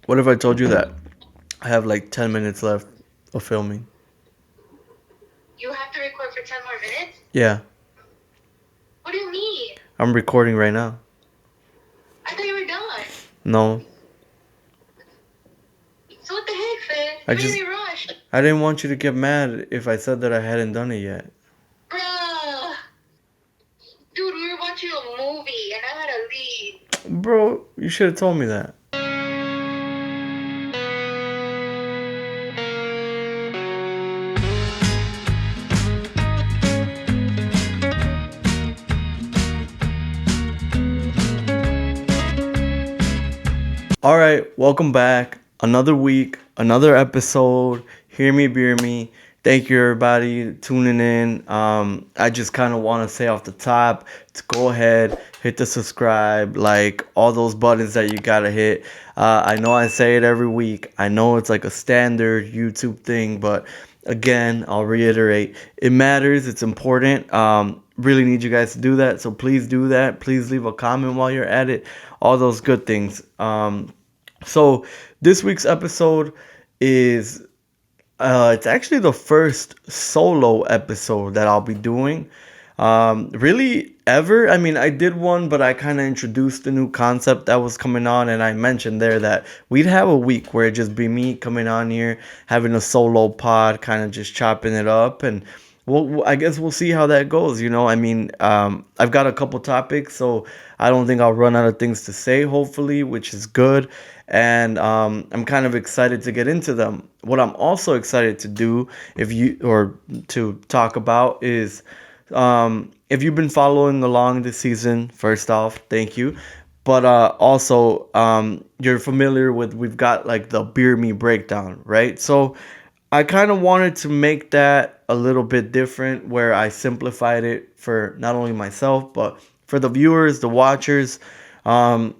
What if I told you that I have like 10 minutes left of filming? You have to record for 10 more minutes? Yeah, What do you mean? I'm recording right now. I thought you were done. No, So what the heck, Finn? I You made just me rush. I didn't want you to get mad if I said that I hadn't done it yet. Bruh. Dude, we were watching a movie and I had to leave. Bro, you should have told me that. All right, welcome back. Another week, another episode. Hear me, beer me. Thank you, everybody, tuning in. I just kind of want to say off the top to go ahead, hit the subscribe, like all those buttons that you gotta hit. I know I say it every week. I know it's like a standard YouTube thing, but again, I'll reiterate, it matters. It's important. Really need you guys to do that. So please do that. Please leave a comment while you're at it. All those good things. So this week's episode is it's actually the first solo episode that I'll be doing. Really ever. I mean, I did one, but I kind of introduced the new concept that was coming on, and I mentioned there that we'd have a week where it'd just be me coming on here, having a solo pod, kind of just chopping it up, and I guess we'll see how that goes. I mean, I've got a couple topics, so I don't think I'll run out of things to say. Hopefully, which is good, and I'm kind of excited to get into them. What I'm also excited to do, if you or to talk about, is if you've been following along this season. First off, thank you. But also, you're familiar with we've got like the beer me breakdown, right? So I kind of wanted to make that a little bit different, where I simplified it for not only myself but for the viewers, the watchers. Um,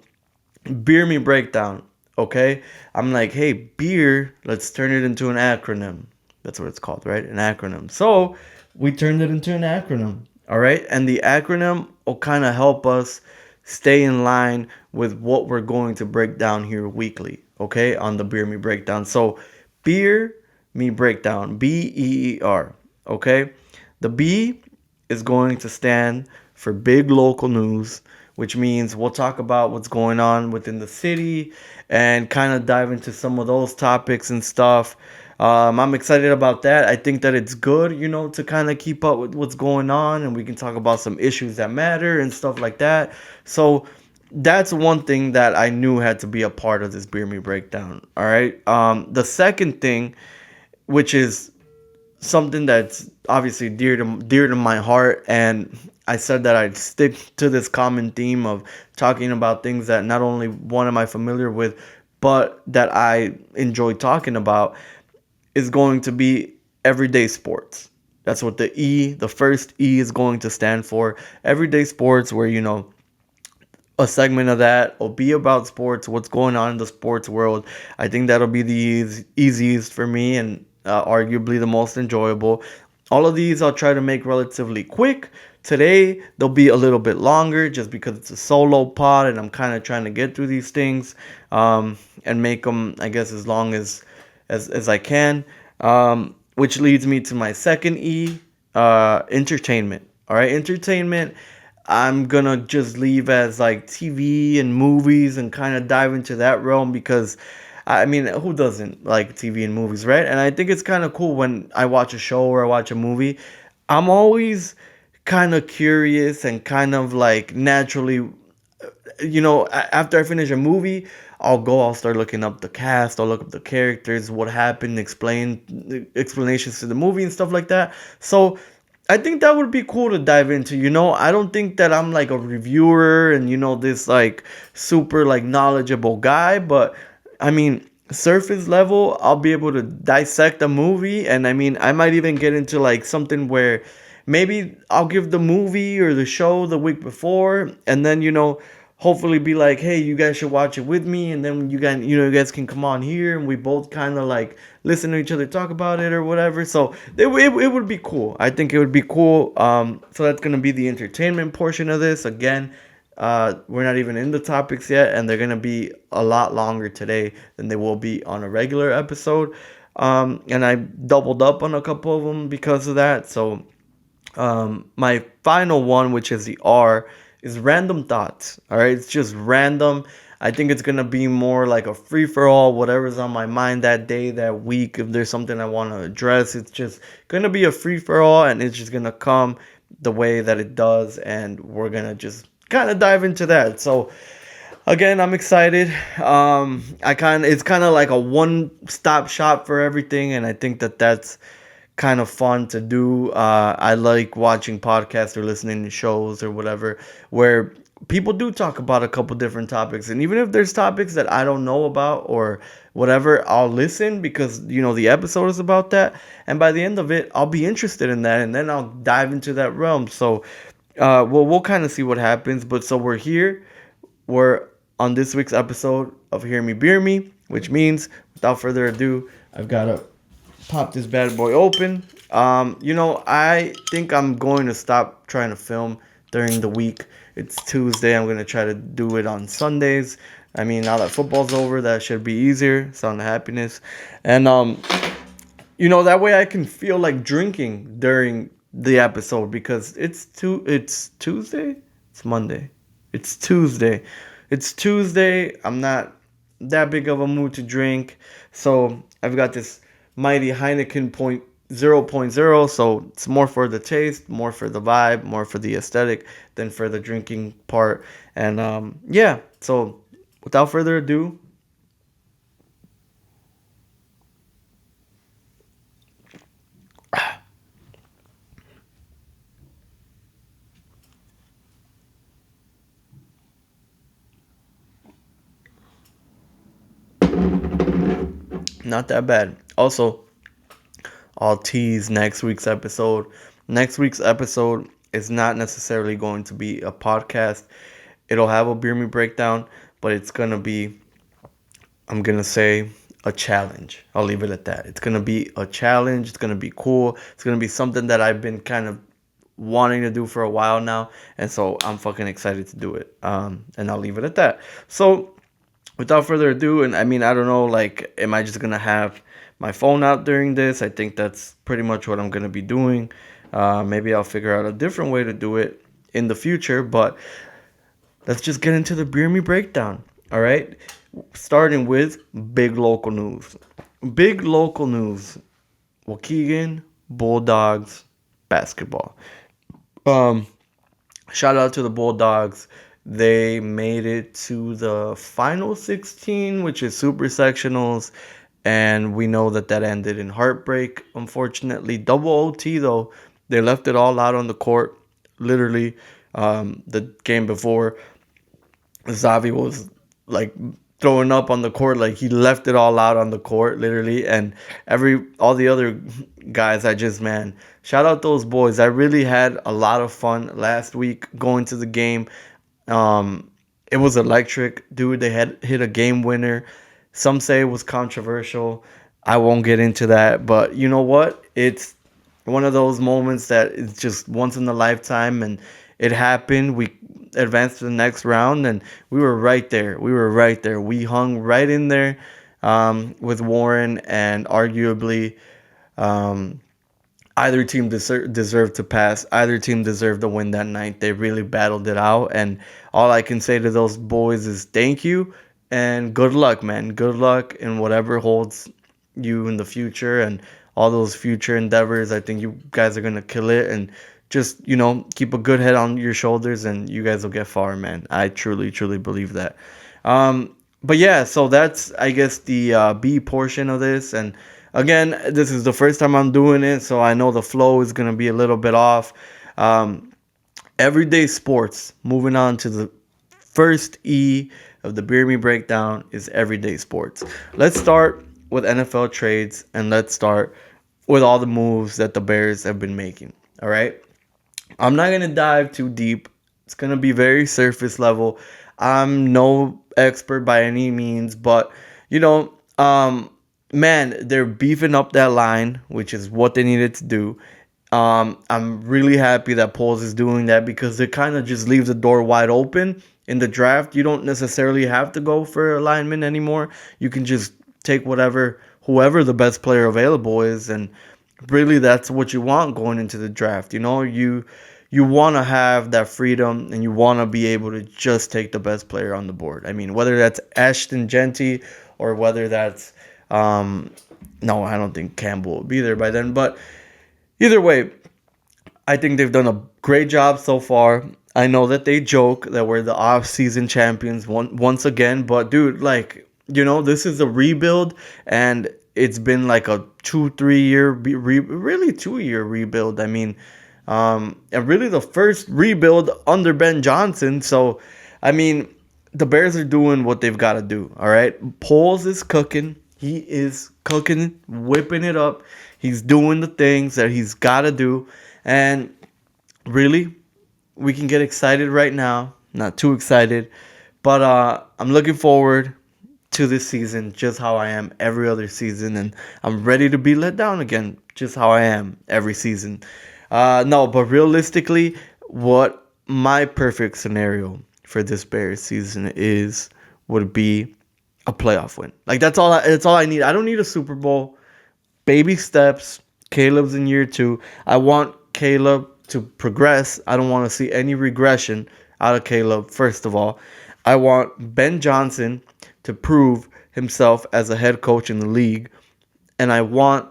Beer me breakdown. Okay, I'm like, hey, beer. Let's turn it into an acronym. That's what it's called, right? An acronym. So we turned it into an acronym. All right, and the acronym will kind of help us stay in line with what we're going to break down here weekly. Okay, on the beer me breakdown. So beer me breakdown. BEER. Okay, the B is going to stand for big local news, which means we'll talk about what's going on within the city and kind of dive into some of those topics and stuff. I'm excited about that. I think that it's good, to kind of keep up with what's going on, and we can talk about some issues that matter and stuff like that. So that's one thing that I knew had to be a part of this Beer Me breakdown. All right. The second thing, which is something that's obviously dear to my heart, and I said that I'd stick to this common theme of talking about things that not only one am I familiar with, but that I enjoy talking about, is going to be everyday sports. That's what the first E is going to stand for. Everyday sports, where a segment of that will be about sports, what's going on in the sports world. I think that'll be the easiest for me, and arguably the most enjoyable. All of these I'll try to make relatively quick. Today they'll be a little bit longer just because it's a solo pod, and I'm kind of trying to get through these things and make them, I guess, as long as I can. Which leads me to my second E, entertainment. All right, entertainment. I'm gonna just leave as like TV and movies and kind of dive into that realm, because I mean, who doesn't like TV and movies, right? And I think it's kind of cool when I watch a show or I watch a movie. I'm always kind of curious and kind of like naturally, after I finish a movie, I'll start looking up the cast, I'll look up the characters, what happened, explain explanations to the movie and stuff like that. So I think that would be cool to dive into. I don't think that I'm like a reviewer and this like super like knowledgeable guy, but I mean, surface level, I'll be able to dissect a movie, and I mean, I might even get into like something where maybe I'll give the movie or the show the week before, and then hopefully be like, hey, you guys should watch it with me, and then you guys can come on here and we both kind of like listen to each other talk about it or whatever. So it would be cool. I think it would be cool. So that's gonna be the entertainment portion of this. Again, We're not even in the topics yet, and they're gonna be a lot longer today than they will be on a regular episode. And I doubled up on a couple of them because of that. So my final one, which is the R, is random thoughts. All right, it's just random. I think it's gonna be more like a free for all, whatever's on my mind that day, that week. If there's something I want to address, it's just gonna be a free for all, and it's just gonna come the way that it does, and we're gonna just kind of dive into that. So again, I'm excited. It's kind of like a one stop shop for everything, and I think that that's kind of fun to do. I like watching podcasts or listening to shows or whatever where people do talk about a couple different topics, and even if there's topics that I don't know about or whatever, I'll listen because the episode is about that, and by the end of it, I'll be interested in that, and then I'll dive into that realm. So, we'll kind of see what happens. But so we're here. We're on this week's episode of Hear Me Beer Me, which means without further ado, I've got to pop this bad boy open. I think I'm going to stop trying to film during the week. It's Tuesday. I'm going to try to do it on Sundays. I mean, now that football's over, that should be easier. Sound of happiness. And that way I can feel like drinking during the episode because it's Tuesday. It's Monday. It's Tuesday. It's Tuesday. I'm not that big of a mood to drink, so I've got this mighty Heineken point 0.0. So it's more for the taste, more for the vibe, more for the aesthetic than for the drinking part. And yeah. So without further ado, not that bad. Also, I'll tease next week's episode. Next week's episode is not necessarily going to be a podcast. It'll have a beer me breakdown, but it's gonna be, I'm gonna say, a challenge. I'll leave it at that. It's gonna be a challenge. It's gonna be cool. It's gonna be something that I've been kind of wanting to do for a while now, and so I'm fucking excited to do it. And I'll leave it at that. So without further ado, and I mean, I don't know, like, am I just gonna have my phone out during this? I think that's pretty much what I'm gonna be doing. Maybe I'll figure out a different way to do it in the future, but let's just get into the beer me breakdown. All right, starting with big local news. Big local news: Waukegan Bulldogs basketball. Um, Shout out to the Bulldogs. They made it to the final 16, which is super sectionals, and we know that that ended in heartbreak. Unfortunately, double OT though. They left it all out on the court. Literally, the game before, Zavi was like throwing up on the court, like he left it all out on the court, literally. And all the other guys, I just, man, shout out those boys. I really had a lot of fun last week going to the game. It was electric, dude. They had hit a game winner. Some say it was controversial. I won't get into that, but you know what? It's one of those moments that is just once in a lifetime, and it happened. We advanced to the next round, and we were right there. We were right there. We hung right in there with Warren, and arguably, um, either team deserved to pass. Either team deserved to win that night. They really battled it out, and all I can say to those boys is thank you and good luck, man. Good luck in whatever holds you in the future and all those future endeavors. I think you guys are gonna kill it, and just keep a good head on your shoulders, and you guys will get far, man. I truly, truly believe that. But yeah, so that's, I guess, the B portion of this. And again, this is the first time I'm doing it, so I know the flow is gonna be a little bit off. Um, Everyday sports. Moving on to the first E of the Beer Me breakdown is everyday sports. Let's start with NFL trades, and let's start with all the moves that the Bears have been making. All right. I'm not gonna dive too deep. It's gonna be very surface level. I'm no expert by any means, but you know, um, man, they're beefing up that line, which is what they needed to do. I'm really happy that Poles is doing that because it kind of just leaves the door wide open in the draft. You don't necessarily have to go for a lineman anymore. You can just take whoever the best player available is, and really that's what you want going into the draft. You want to have that freedom and you want to be able to just take the best player on the board. I mean, whether that's Ashton Genty or whether that's um, no, I don't think Campbell will be there by then, but either way, I think they've done a great job so far. I know that they joke that we're the off-season champions once again, but dude, like, this is a rebuild, and it's been like a 2 3 year really 2 year rebuild. I mean, and really the first rebuild under Ben Johnson. So, I mean, the Bears are doing what they've got to do. All right, Poles is cooking. He is cooking, whipping it up. He's doing the things that he's got to do, and really, we can get excited right now. Not too excited, but I'm looking forward to this season just how I am every other season, and I'm ready to be let down again just how I am every season. No, but realistically, what my perfect scenario for this Bears season is would be a playoff win. Like that's all I need. I don't need a Super Bowl. Baby steps. Caleb's in year 2. I want Caleb to progress. I don't want to see any regression out of Caleb, first of all. I want Ben Johnson to prove himself as a head coach in the league. And I want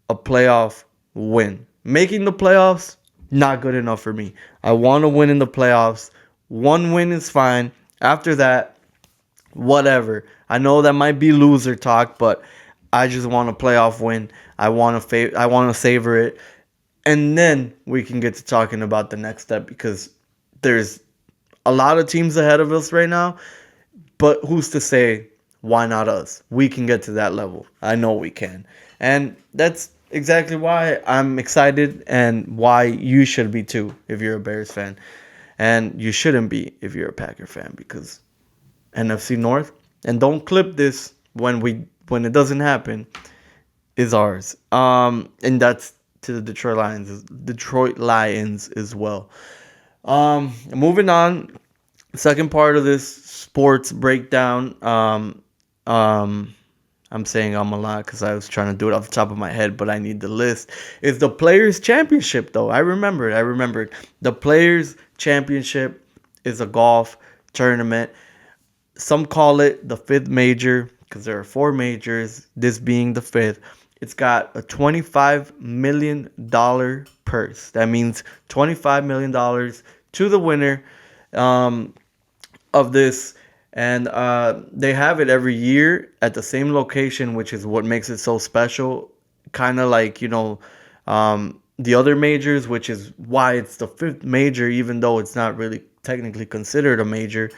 a playoff win. Making the playoffs, not good enough for me. I want to win in the playoffs. One win is fine. After that, whatever. I know that might be loser talk, but I just want a playoff win. I want to savor it, and then we can get to talking about the next step because there's a lot of teams ahead of us right now. But who's to say why not us? We can get to that level. I know we can, and that's exactly why I'm excited and why you should be too if you're a Bears fan, and you shouldn't be if you're a Packer fan because NFC North. And don't clip this when it doesn't happen is ours. And that's to the Detroit Lions as well. Moving on, second part of this sports breakdown. Um, I'm saying a lot because I was trying to do it off the top of my head, but I need the list. It's the Players Championship, though. I remembered. The Players Championship is a golf tournament. Some call it the fifth major because there are four majors, this being the fifth. It's got a $25 million purse. That means $25 million to the winner um, of this. And they have it every year at the same location, which is what makes it so special. Kind of like, the other majors, which is why it's the fifth major, even though it's not really technically considered a major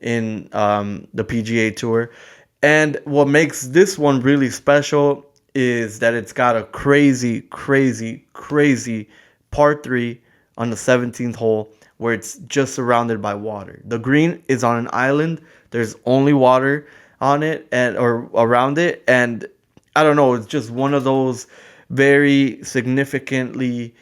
in the PGA Tour. And what makes this one really special is that it's got a crazy, crazy, crazy par 3 on the 17th hole where it's just surrounded by water. The green is on an island. There's only water on it and or around it, and I don't know, it's just one of those very significantly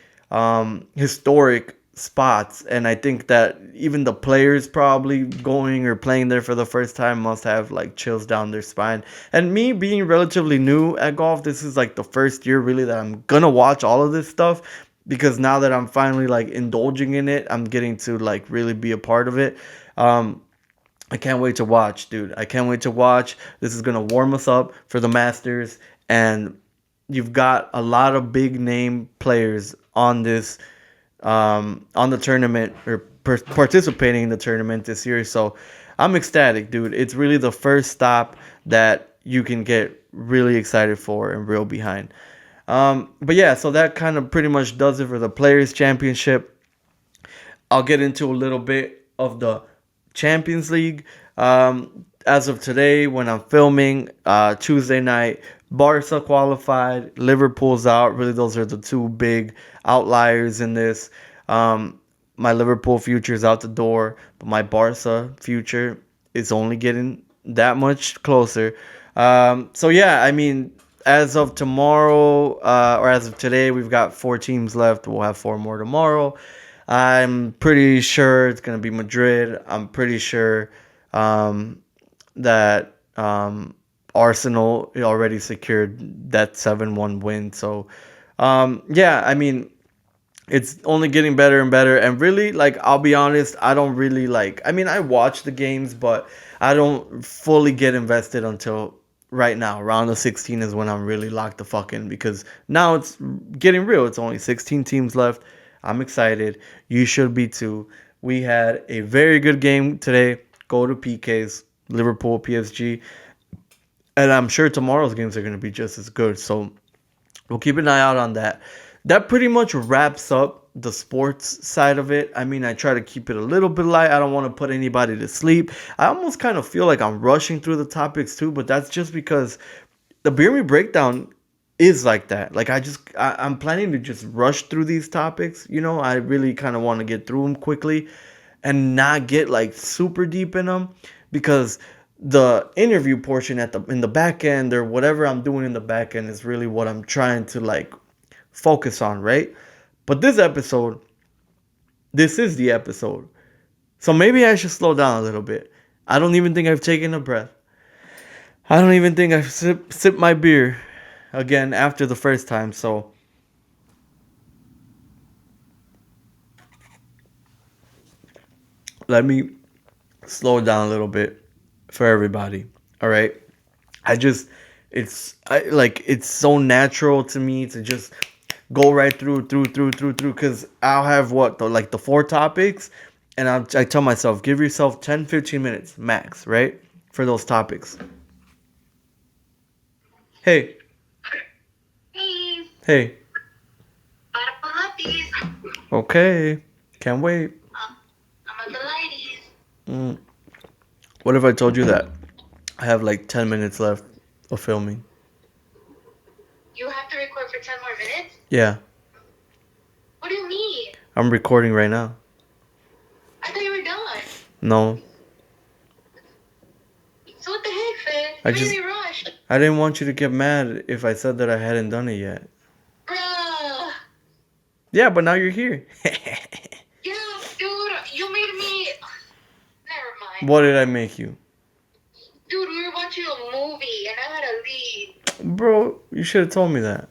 historic spots. And I think that even the players probably going or playing there for the first time must have like chills down their spine. And me being relatively new at golf, this is like the first year really that I'm gonna watch all of this stuff because now that I'm finally like indulging in it, I'm getting to like really be a part of it. Um, I can't wait to watch, dude. I can't wait to watch. This is gonna warm us up for the Masters, and you've got a lot of big name players on the tournament or participating in the tournament this year. So I'm ecstatic, dude. It's really the first stop that you can get really excited for and real behind. But yeah, so that kind of pretty much does it for the Players Championship. I'll get into a little bit of the Champions League. As of today, when I'm filming, Tuesday night, Barca qualified, Liverpool's out. Really, those are the two big outliers in this. My Liverpool future is out the door, but my Barca future is only getting that much closer. So yeah, I mean, as of tomorrow, or as of today, we've got four teams left. We'll have four more tomorrow. I'm pretty sure it's gonna be Madrid. I'm pretty sure that Arsenal already secured that 7-1 win. So, yeah, I mean, it's only getting better and better. And really, like, I'll be honest, I don't really like. I mean, I watch the games, but I don't fully get invested until right now. Round of 16 is when I'm really locked the fuck in because now it's getting real. It's only 16 teams left. I'm excited. You should be too. We had a very good game today. Go to PKs, Liverpool, PSG, and I'm sure tomorrow's games are going to be just as good. So we'll keep an eye out on that. That pretty much wraps up the sports side of it. I mean, I try to keep it a little bit light. I don't want to put anybody to sleep. I almost kind of feel like I'm rushing through the topics too, but that's just because the Beer Me Breakdown is like that. Like I'm planning to just rush through these topics. You know, I really kind of want to get through them quickly and not get like super deep in them because the interview portion at the in the back end or whatever I'm doing in the back end is really what I'm trying to like focus on, right? But this is the episode. So maybe I should slow down a little bit. I don't even think I've taken a breath. I don't even think I've sipped my beer again after the first time. So let me slow down a little bit for everybody. All right. I just it's so natural to me to just go right through because I'll have the four topics and I tell myself give yourself 10-15 minutes max, right? For those topics. Hey, Hey, hey. para Pilates. Okay. Can't wait. I'm at the ladies. Mm. What if I told you that I have like 10 minutes left of filming? You have to record for 10 more minutes? Yeah, What do you mean? I'm recording right now. I thought you were done. No, So what the heck, Finn? I You made just me rush. I didn't want you to get mad if I said that I hadn't done it yet. Bruh. Yeah, but now you're here. Yeah, dude, you made me... Never mind. What did I make you? Dude, we were watching a movie and I had to leave. Bro, you should have told me that.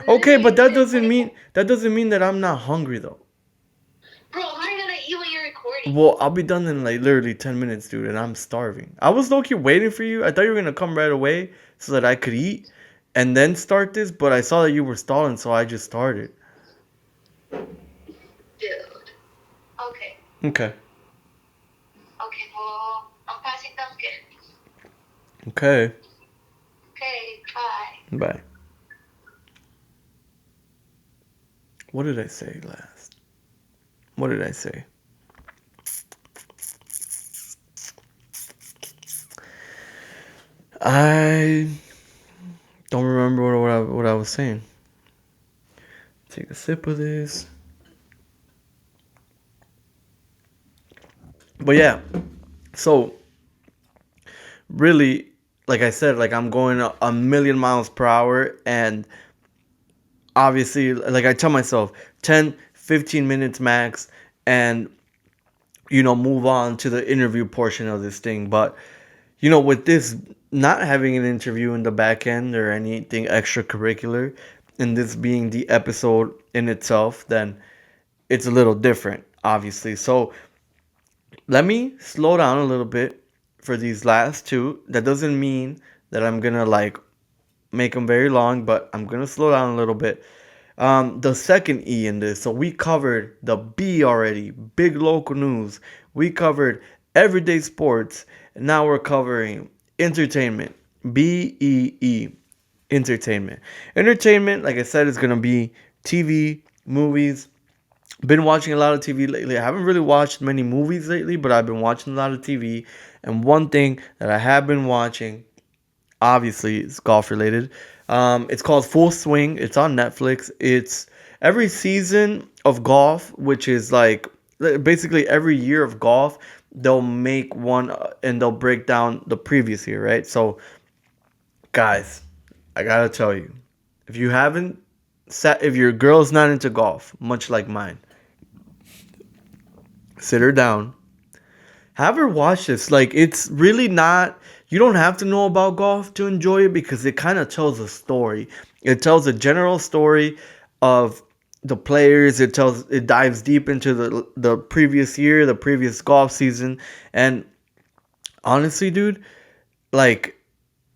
Okay, but Literally missed. that doesn't mean that I'm not hungry though. Bro, how are you gonna eat when you're recording? Well, I'll be done in like literally 10 minutes, dude, and I'm starving. I was low key waiting for you. I thought you were gonna come right away so that I could eat and then start this, but I saw that you were stalling, so I just started. Dude. Okay. Okay. Okay, well, I'm passing Dunkin'. Okay. Okay, bye. Bye. What did I say last? What did I say? I don't remember what I was saying. Take a sip of this. But yeah, so really, like I said, like I'm going a million miles per hour, and obviously, like I tell myself, 10-15 minutes max, and move on to the interview portion of this thing. But with this not having an interview in the back end or anything extracurricular, and this being the episode in itself, then it's a little different, obviously. So let me slow down a little bit for these last two. That doesn't mean that I'm gonna like make them very long, but I'm gonna slow down a little bit. The second E in this, so we covered the B already, big local news. We covered everyday sports. And now we're covering entertainment. BEE, entertainment. Entertainment, like I said, is gonna be TV, movies. Been watching a lot of TV lately. I haven't really watched many movies lately, but I've been watching a lot of TV. And one thing that I have been watching, obviously, is golf related. It's called Full Swing. It's on Netflix. It's every season of golf, which is like basically every year of golf, they'll make one and they'll break down the previous year, right? So Guys, I gotta tell you, if you haven't if your girl's not into golf, much like mine, sit her down, have her watch this. Like, it's really not, you don't have to know about golf to enjoy it because it kind of tells a story. It tells a general story of the players. It dives deep into the previous year, the previous golf season. And honestly, dude, like,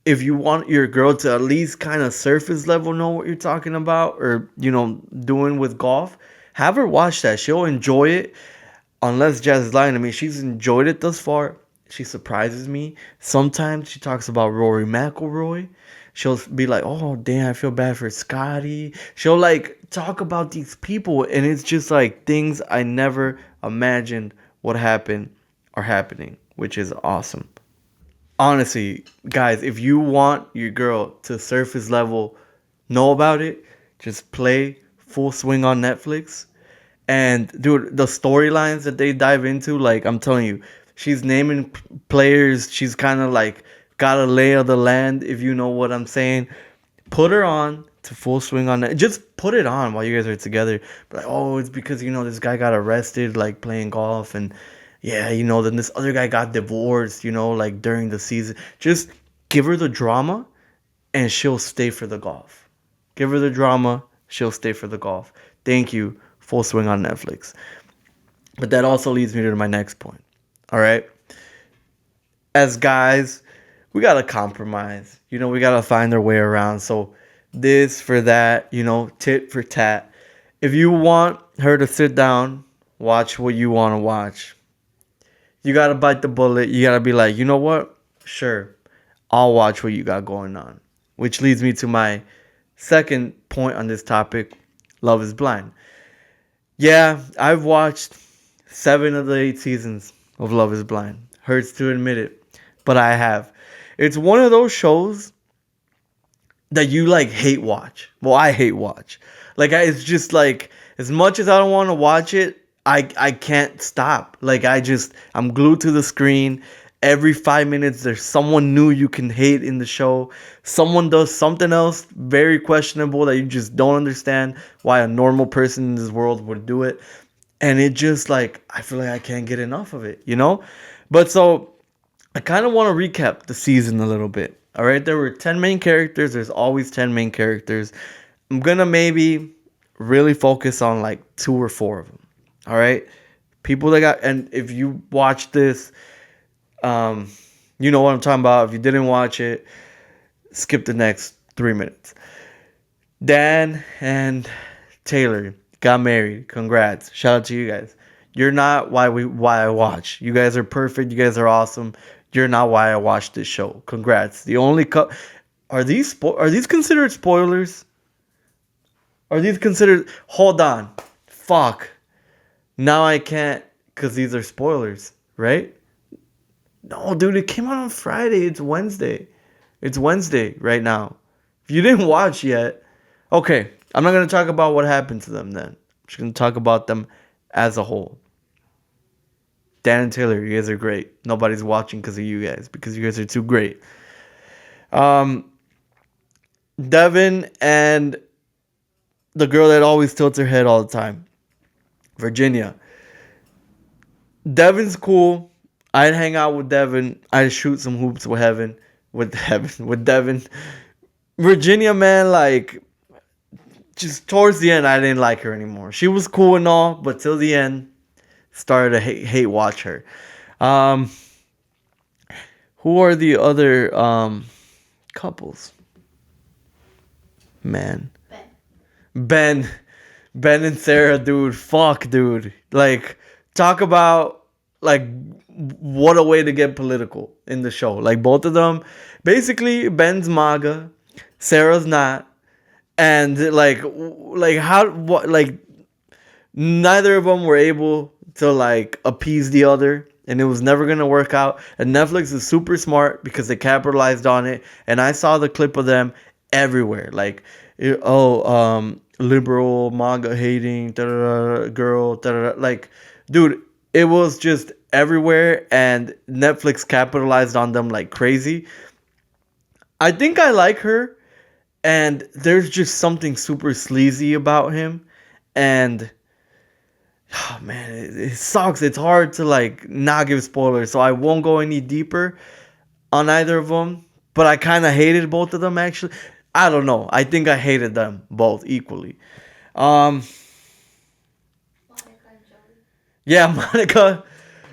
if you want your girl to at least kind of surface level know what you're talking about or, doing with golf, have her watch that. She'll enjoy it. Unless Jazz is lying to me, she's enjoyed it thus far. She surprises me. Sometimes she talks about Rory McIlroy. She'll be like, "Oh, damn, I feel bad for Scotty." She'll like talk about these people, and it's just like things I never imagined would happen are happening, which is awesome. Honestly, guys, if you want your girl to surface level know about it, just play Full Swing on Netflix. And dude, the storylines that they dive into, like I'm telling you, she's naming players. She's kind of like got a lay of the land, if you know what I'm saying. Put her on to Full Swing on that. Just put it on while you guys are together. But like, oh, it's because this guy got arrested like playing golf, and yeah, then this other guy got divorced. Like during the season. Just give her the drama, and she'll stay for the golf. Give her the drama, she'll stay for the golf. Thank you. Full Swing on Netflix. But that also leads me to my next point. All right. As guys, we got to compromise. We got to find our way around. So, this for that, tit for tat. If you want her to sit down, watch what you want to watch. You got to bite the bullet. You got to be like, you know what? Sure. I'll watch what you got going on. Which leads me to my second point on this topic. Love is Blind. Yeah, I've watched 7 of the 8 seasons of Love is Blind. Hurts to admit it, but I have. It's one of those shows that you like hate watch. Well, I hate watch. Like it's just like as much as I don't want to watch it, I can't stop. Like I'm glued to the screen. Every 5 minutes there's someone new you can hate in the show. Someone does something else very questionable that you just don't understand why a normal person in this world would do it. And it just like I feel like I can't get enough of it. But so I kind of want to recap the season a little bit. All right, there were 10 main characters. There's always 10 main characters. I'm going to maybe really focus on like 2 or 4 of them. All right? People that got, and if you watch this, you know what I'm talking about. If you didn't watch it, skip the next 3 minutes. Dan and Taylor got married. Congrats. Shout out to you guys. You're not why I watch. You guys are perfect. You guys are awesome. You're not why I watch this show. Congrats. The only are these considered spoilers? Are these considered hold on. Fuck. Now I can't cuz these are spoilers, right? No, dude, it came out on Friday. It's Wednesday. It's Wednesday right now. If you didn't watch yet, okay, I'm not going to talk about what happened to them then. I'm just going to talk about them as a whole. Dan and Taylor, you guys are great. Nobody's watching because of you guys, because you guys are too great. Um, Devin and the girl that always tilts her head all the time, Virginia. Devin's cool. I'd hang out with Devin. I'd shoot some hoops with Devin. Virginia, man, like, just towards the end, I didn't like her anymore. She was cool and all, but till the end, started to hate watch her. Um, who are the other couples? Man, Ben, Ben and Sarah, dude. Fuck, dude. Like, talk about like what a way to get political in the show. Like both of them, basically Ben's MAGA, Sarah's not, and like how what like neither of them were able to like appease the other, and it was never gonna work out. And Netflix is super smart because they capitalized on it, and I saw the clip of them everywhere, like liberal MAGA hating girl like dude, it was just everywhere, and Netflix capitalized on them like crazy. I think I like her, and there's just something super sleazy about him, and oh man, it sucks. It's hard to like not give spoilers, so I won't go any deeper on either of them. But I kind of hated both of them actually. I don't know. I think I hated them both equally. Um, yeah,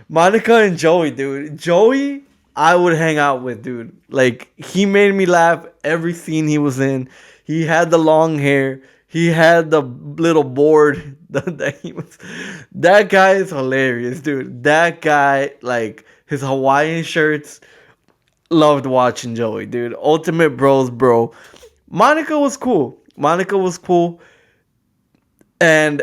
Monica and Joey, dude. Joey, I would hang out with, dude. Like he made me laugh every scene he was in. He had the long hair. He had the little board that he was. That guy is hilarious, dude. That guy, like his Hawaiian shirts. Loved watching Joey, dude. Ultimate bros, bro. Monica was cool. Monica was cool, and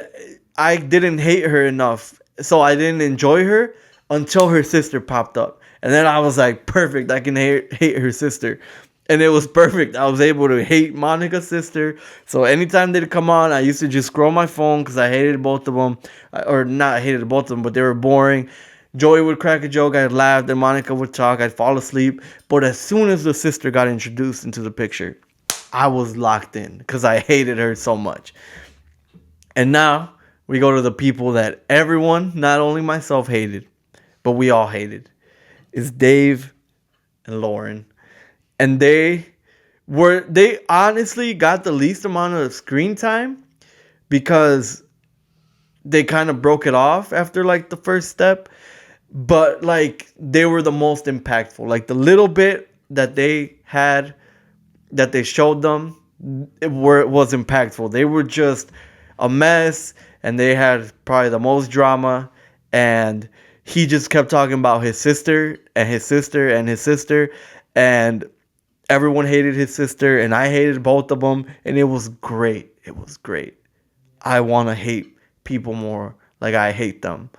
I didn't hate her enough, so I didn't enjoy her until her sister popped up, and then I was like, perfect. I can hate her sister, and it was perfect. I was able to hate Monica's sister. So anytime they'd come on, I used to just scroll my phone because I hated both of them, or not hated both of them, but they were boring. Joey would crack a joke, I'd laugh, then Monica would talk, I'd fall asleep. But as soon as the sister got introduced into the picture, I was locked in because I hated her so much. And now we go to the people that everyone, not only myself, hated, but we all hated. It's Dave and Lauren. And they honestly got the least amount of screen time because they kind of broke it off after like the first step, but like they were the most impactful. Like the little bit that they had, that they showed them, it was impactful. They were just a mess, and they had probably the most drama. And he just kept talking about his sister and his sister and his sister, and everyone hated his sister, and I hated both of them, and it was great. It was great. I want to hate people more like I hate them.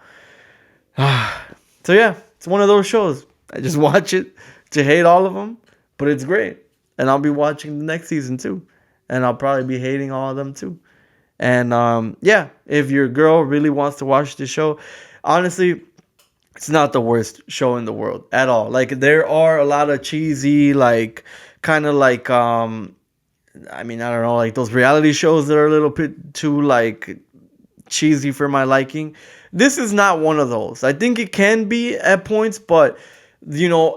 So yeah, it's one of those shows. I just watch it to hate all of them, but it's great. And I'll be watching the next season too, and I'll probably be hating all of them too. And yeah, if your girl really wants to watch the show, honestly, it's not the worst show in the world at all. Like there are a lot of cheesy, like kind of like I mean, I don't know, like those reality shows that are a little bit too like cheesy for my liking. This is not one of those. I think it can be at points, but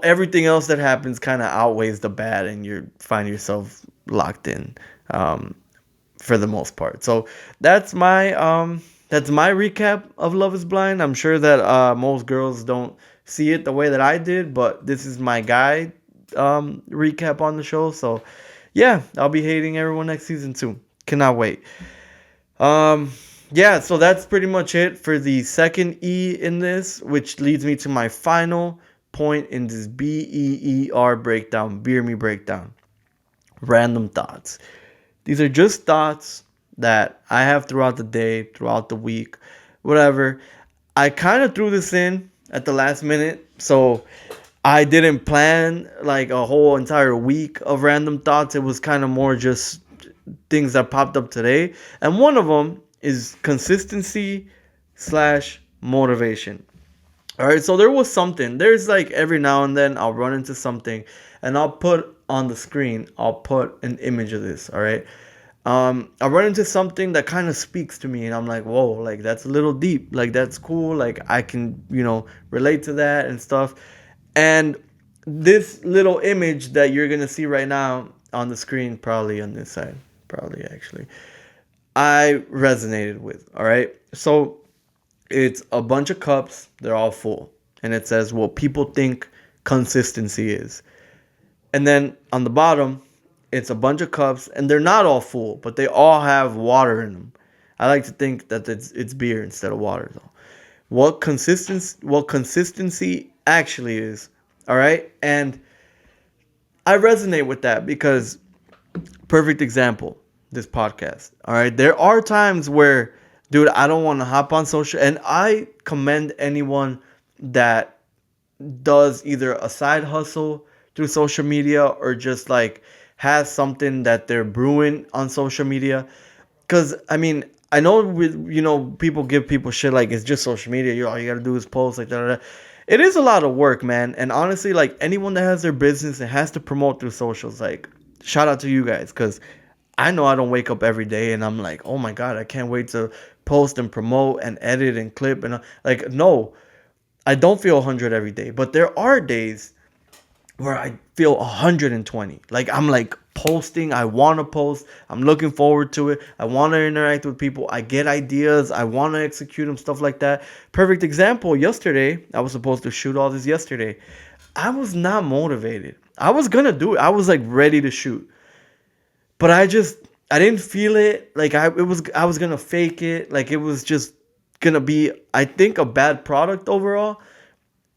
everything else that happens kind of outweighs the bad, and you find yourself locked in for the most part. So that's my recap of Love Is Blind. I'm sure that most girls don't see it the way that I did, but this is my guide recap on the show. So yeah, I'll be hating everyone next season too. Cannot wait. Um, yeah, so that's pretty much it for the second E in this, which leads me to my final point in this BEER breakdown, Beer Me breakdown. Random thoughts. These are just thoughts that I have throughout the day, throughout the week, whatever. I kind of threw this in at the last minute, so I didn't plan like a whole entire week of random thoughts. It was kind of more just things that popped up today. And one of them is consistency slash motivation. All right, so there was something. There's like every now and then I'll run into something, and I'll put on the screen, I'll put an image of this. All right. I run into something that kind of speaks to me, and I'm like, whoa, like that's a little deep. Like that's cool. Like I can, relate to that and stuff. And this little image that you're gonna see right now on the screen, probably on this side, probably actually, I resonated with. All right, so it's a bunch of cups. They're all full, and it says what people think consistency is. And then on the bottom, it's a bunch of cups, and they're not all full, but they all have water in them. I like to think that it's beer instead of water, though. What consistency actually is, all right? And I resonate with that because perfect example, this podcast. All right, there are times where, dude, I don't want to hop on social, and I commend anyone that does either a side hustle through social media or just like has something that they're brewing on social media. Because I mean, I know with people give people shit like it's just social media. All you gotta do is post like that. it is a lot of work, man. And honestly, like anyone that has their business and has to promote through socials, like shout out to you guys, because I know I don't wake up every day and I'm like, oh my god, I can't wait to post and promote and edit and clip and like no, I don't feel 100 every day, but there are days where I feel 120. Like I'm like posting, I want to post, I'm looking forward to it. I want to interact with people. I get ideas, I want to execute them, stuff like that. Perfect example, yesterday, I was supposed to shoot all this yesterday. I was not motivated. I was going to do it. I was like ready to shoot. But I didn't feel it. Like I was going to fake it. Like it was just going to be I think a bad product overall.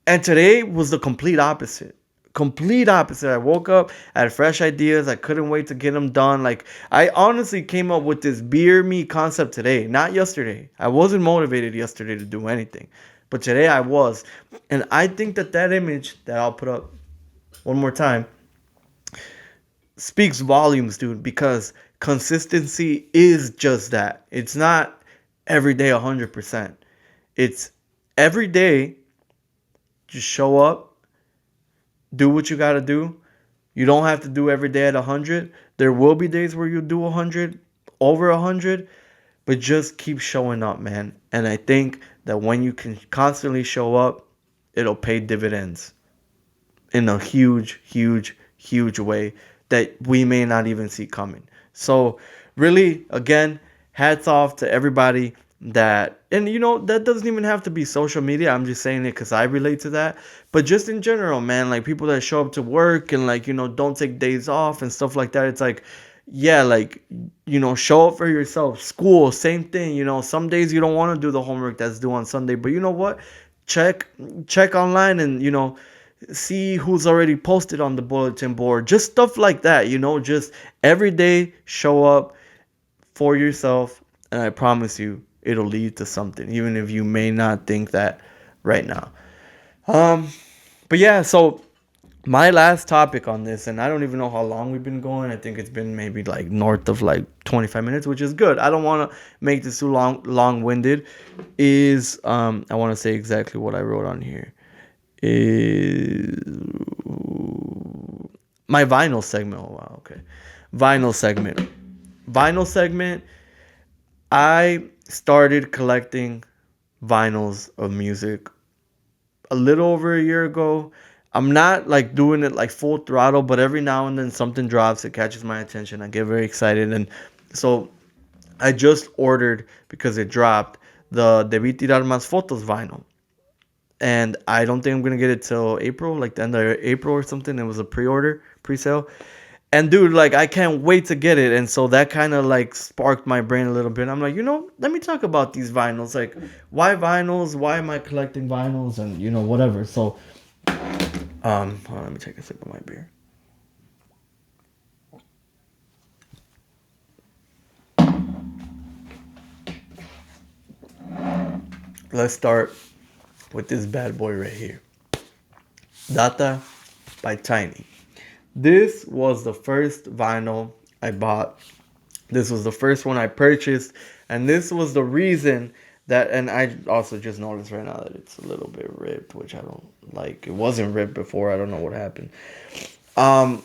And today was the complete opposite. Complete opposite. I woke up, I had fresh ideas. I couldn't wait to get them done. Like, I honestly came up with this beer me concept today, not yesterday. I wasn't motivated yesterday to do anything, but today I was. And I think that that image that I'll put up one more time speaks volumes, dude, because consistency is just that. It's not every day 100%. It's every day just show up, do what you got to do. You don't have to do every day at 100. There will be days where you do 100, over 100, but just keep showing up, man. And I think that when you can constantly show up, it'll pay dividends in a huge, huge, huge way that we may not even see coming. So, really, again, hats off to everybody that, and that doesn't even have to be social media. I'm just saying it because I relate to that. But just in general, man, like people that show up to work and, like, don't take days off and stuff like that. It's like, yeah, like, show up for yourself. School, same thing. Some days you don't want to do the homework that's due on Sunday, but you know what? Check, check online and, see who's already posted on the bulletin board. Just stuff like that, just every day show up for yourself, and I promise you it'll lead to something, even if you may not think that right now. Um, but yeah, so my last topic on this, and I don't even know how long we've been going. I think it's been maybe like north of like 25 minutes, which is good. I don't want to make this too long-winded. Is I want to say exactly what I wrote on here. Is my vinyl segment. Oh wow, okay. Vinyl segment. Vinyl segment. I started collecting vinyls of music a little over a year ago. I'm not like doing it like full throttle, but every now and then something drops, it catches my attention. I get very excited, and so I just ordered because it dropped the Debí Tirar Más Fotos vinyl, and I don't think I'm gonna get it till April, like the end of April or something. It was a pre-order, pre-sale, and dude, like I can't wait to get it. And so that kind of like sparked my brain a little bit. I'm like, let me talk about these vinyls. Like, why vinyls? Why am I collecting vinyls? And whatever. So, hold on, let me take a sip of my beer. Let's start with this bad boy right here. Data by Tiny. This was the first vinyl I bought. This was the first one I purchased, and this was the reason that. And I also just noticed right now that it's a little bit ripped, which I don't like. It wasn't ripped before. I don't know what happened. Um,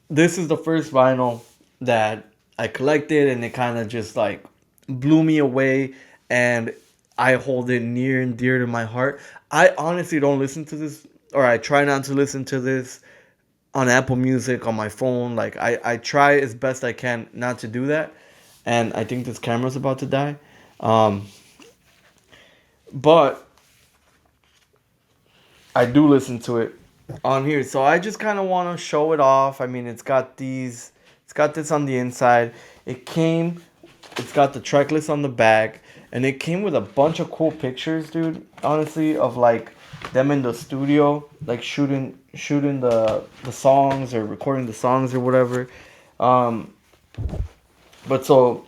this is the first vinyl that I collected, and it kind of just like blew me away, and I hold it near and dear to my heart. I honestly don't listen to this, or I try not to listen to this on Apple Music on my phone. Like I try as best I can not to do that. And I think this camera's about to die. Um, but I do listen to it on here. So I just kind of want to show it off. I mean, it's got this on the inside. It came, it's got the track list on the back, and it came with a bunch of cool pictures, dude. Honestly, of like them in the studio, like shooting the songs or recording the songs or whatever. Um, but so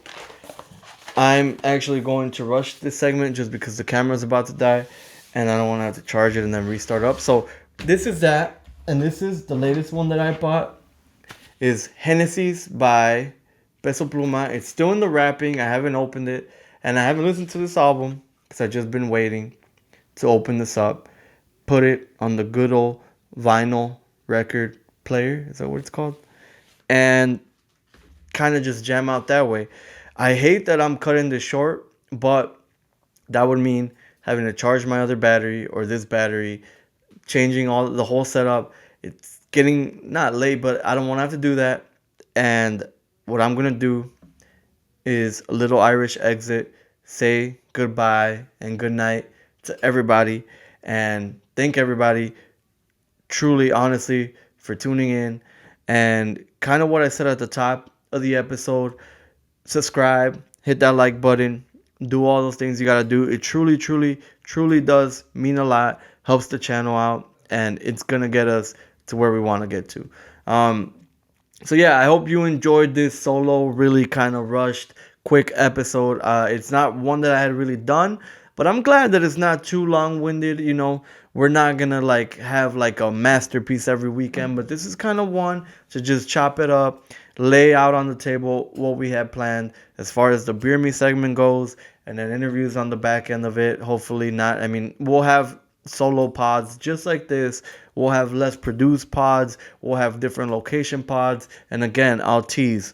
I'm actually going to rush this segment just because the camera's about to die, and I don't want to have to charge it and then restart up. So this is that, and this is the latest one that I bought. Is Hennessy's by Peso Pluma. It's still in the wrapping. I haven't opened it, and I haven't listened to this album because I've just been waiting to open this up. put it on the good old vinyl record player. Is that what it's called? And kind of just jam out that way. I hate that I'm cutting this short, but that would mean having to charge my other battery or this battery, changing all the whole setup. It's getting not late, but I don't want to have to do that. And what I'm gonna do is a little Irish exit, say goodbye and good night to everybody, and thank everybody truly, honestly, for tuning in. And kind of what I said at the top of the episode, subscribe, hit that like button, do all those things you gotta do. It truly, truly, truly does mean a lot, helps the channel out, and it's gonna get us to where we want to get to. Um, so yeah, I hope you enjoyed this solo, really kind of rushed, quick episode. It's not one that I had really done, but I'm glad that it's not too long-winded. We're not gonna like have like a masterpiece every weekend, but this is kind of one to just chop it up, lay out on the table what we had planned as far as the beer me segment goes, and then interviews on the back end of it. Hopefully not. I mean, we'll have solo pods just like this. We'll have less produced pods. We'll have different location pods. And again, I'll tease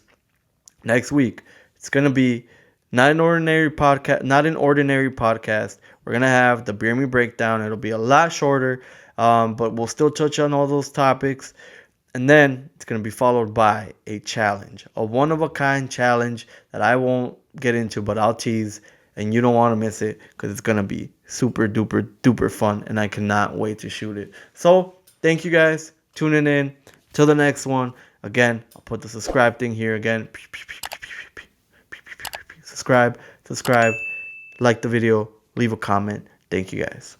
next week. It's gonna be not an ordinary podcast. Not an ordinary podcast. We're gonna have the beer me breakdown. It'll be a lot shorter, but we'll still touch on all those topics. And then it's going to be followed by a challenge, a one of a kind challenge that I won't get into, but I'll tease. And you don't want to miss it because it's going to be super duper duper fun. And I cannot wait to shoot it. So thank you guys tuning in. Till the next one. Again, I'll put the subscribe thing here again. Subscribe, like the video, leave a comment. Thank you guys.